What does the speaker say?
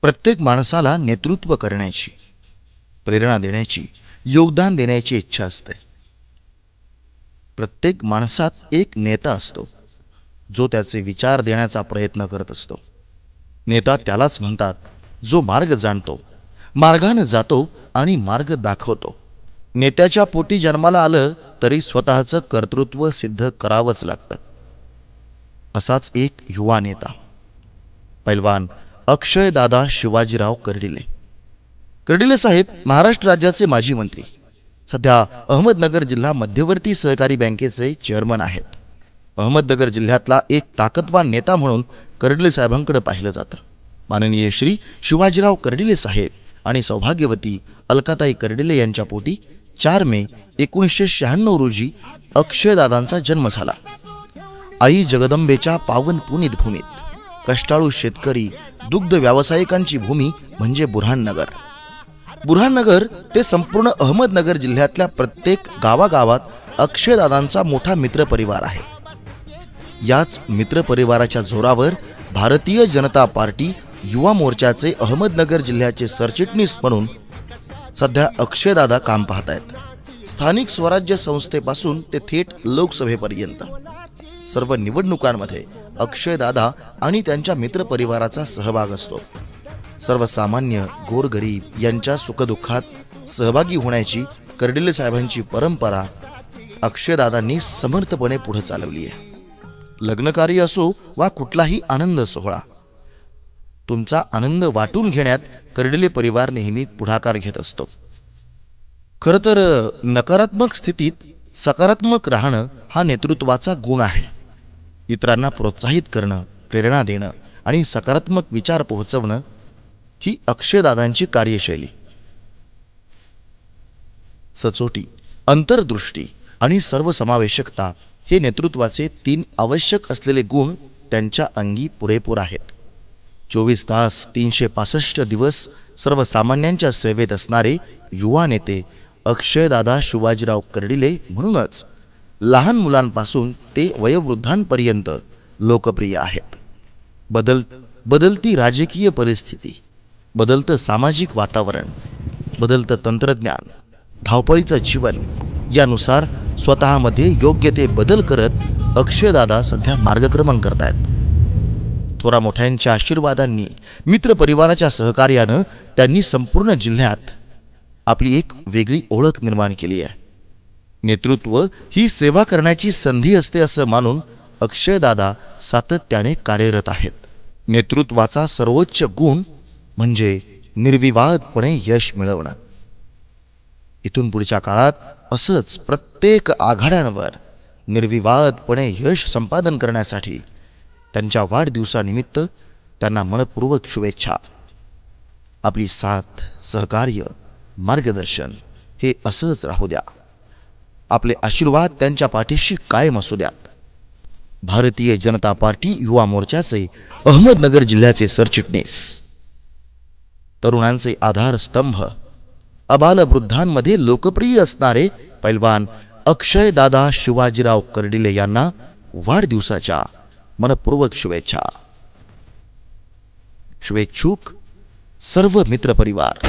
प्रत्येक माणसाला नेतृत्व करण्याची, प्रेरणा देण्याची, योगदान देण्याची इच्छा असते. प्रत्येक माणसात एक नेता असतो जो त्याचे विचार देण्याचा प्रयत्न करत असतो. नेता त्यालाच म्हणतात जो मार्ग जाणतो, मार्गाने जातो आणि मार्ग दाखवतो. नेत्याच्या पोटी जन्माला आलं तरी स्वतःचं कर्तृत्व सिद्ध करावंच लागतं. असाच एक युवा नेता पैलवान अक्षयदादा शिवाजीराव कर्डिले. कर्डिले साहेब महाराष्ट्र राज्याचे माजी मंत्री, सध्या अहमदनगर जिल्हा मध्यवर्ती सहकारी बँकेचे चेअरमन आहेत. अहमदनगर जिल्ह्यातला एक ताकदवान नेता म्हणून कर्डिले साहेबांकडे पाहिलं जातं. माननीय श्री शिवाजीराव कर्डिले साहेब आणि सौभाग्यवती अलकाताई कर्डिले यांच्या पोटी 4 मे 1996 रोजी अक्षयदादांचा जन्म झाला. आई जगदंबेच्या पावन पुनीत भूमीत कष्टाळू शेतकरी दुग्ध व्यावसायिकांची भूमी म्हणजे बुऱ्हाणनगर. बुऱ्हाणनगर ते संपूर्ण अहमदनगर जिल्ह्यातल्या प्रत्येक गावागावात अक्षयदादांचा मोठा मित्रपरिवार आहे. याच मित्रपरिवाराच्या जोरावर भारतीय जनता पार्टी युवा मोर्चाचे अहमदनगर जिल्ह्याचे सरचिटणीस म्हणून सध्या अक्षयदादा काम पाहत आहेत. स्थानिक स्वराज्य संस्थेपासून ते थेट लोकसभेपर्यंत सर्व निवडणुकांमध्ये अक्षयदादा आणि त्यांच्या मित्रपरिवाराचा सहभाग असतो. सर्वसामान्य गोरगरीब यांच्या सुखदुःखात सहभागी होण्याची कर्डिले साहेबांची परंपरा अक्षयदादांनी समर्थपणे पुढे चालवली आहे. लग्नकार्य असो वा कुठलाही आनंद सोहळा, तुमचा आनंद वाटून घेण्यात कर्डिले परिवार नेहमी पुढाकार घेत असतो. खरं तर नकारात्मक स्थितीत सकारात्मक राहणं हा नेतृत्वाचा गुण आहे. इतरांना प्रोत्साहित करणं, प्रेरणा देणं आणि सकारात्मक विचार पोहोचवणं ही अक्षयदादांची कार्यशैली. सचोटी, अंतर्दृष्टी आणि सर्वसमावेशकता हे नेतृत्वाचे 3 आवश्यक असलेले गुण त्यांच्या अंगी पुरेपूर आहेत. 24 तास 365 दिवस सर्वसामान्यांच्या सेवेत असणारे युवा नेते अक्षयदादा शिवाजीराव कर्डिले म्हणूनच लहान मुलांपासून ते वयोवृद्धांपर्यंत लोकप्रिय आहेत. बदलती राजकीय परिस्थिती, बदलतं सामाजिक वातावरण, बदलतं तंत्रज्ञान, धावपळीचं जीवन यानुसार स्वतःमध्ये योग्य ते बदल करत अक्षयदादा सध्या मार्गक्रमण करतायत. थोरा मोठ्यांच्या आशीर्वादांनी, मित्रपरिवाराच्या सहकार्यानं त्यांनी संपूर्ण जिल्ह्यात आपली एक वेगळी ओळख निर्माण केली आहे. नेतृत्व ही सेवा करण्याची संधी असते असं मानून अक्षयदादा सातत्याने कार्यरत आहेत. नेतृत्वाचा सर्वोच्च गुण म्हणजे निर्विवादपणे यश मिळवणं. इथून पुढच्या काळात असंच प्रत्येक आघाड्यांवर निर्विवादपणे यश संपादन करण्यासाठी त्यांच्या वाढदिवसानिमित्त त्यांना मनपूर्वक शुभेच्छा. आपली साथ, सहकार्य, मार्गदर्शन हे असंच राहू द्या. आपले आशीर्वाद त्यांच्या पाठीशी कायम असू द्यात. भारतीय जनता पार्टी युवा मोर्चाचे अहमदनगर जिल्ह्याचे सरचिटणीस, तरुणांचे आधारस्तंभ, अबालवृद्धांमध्ये लोकप्रिय असणारे पैलवान अक्षयदादा शिवाजीराव कर्डिले यांना वाढदिवसाच्या मनपूर्वक शुभेच्छा. शुभेच्छुक सर्व मित्रपरिवार.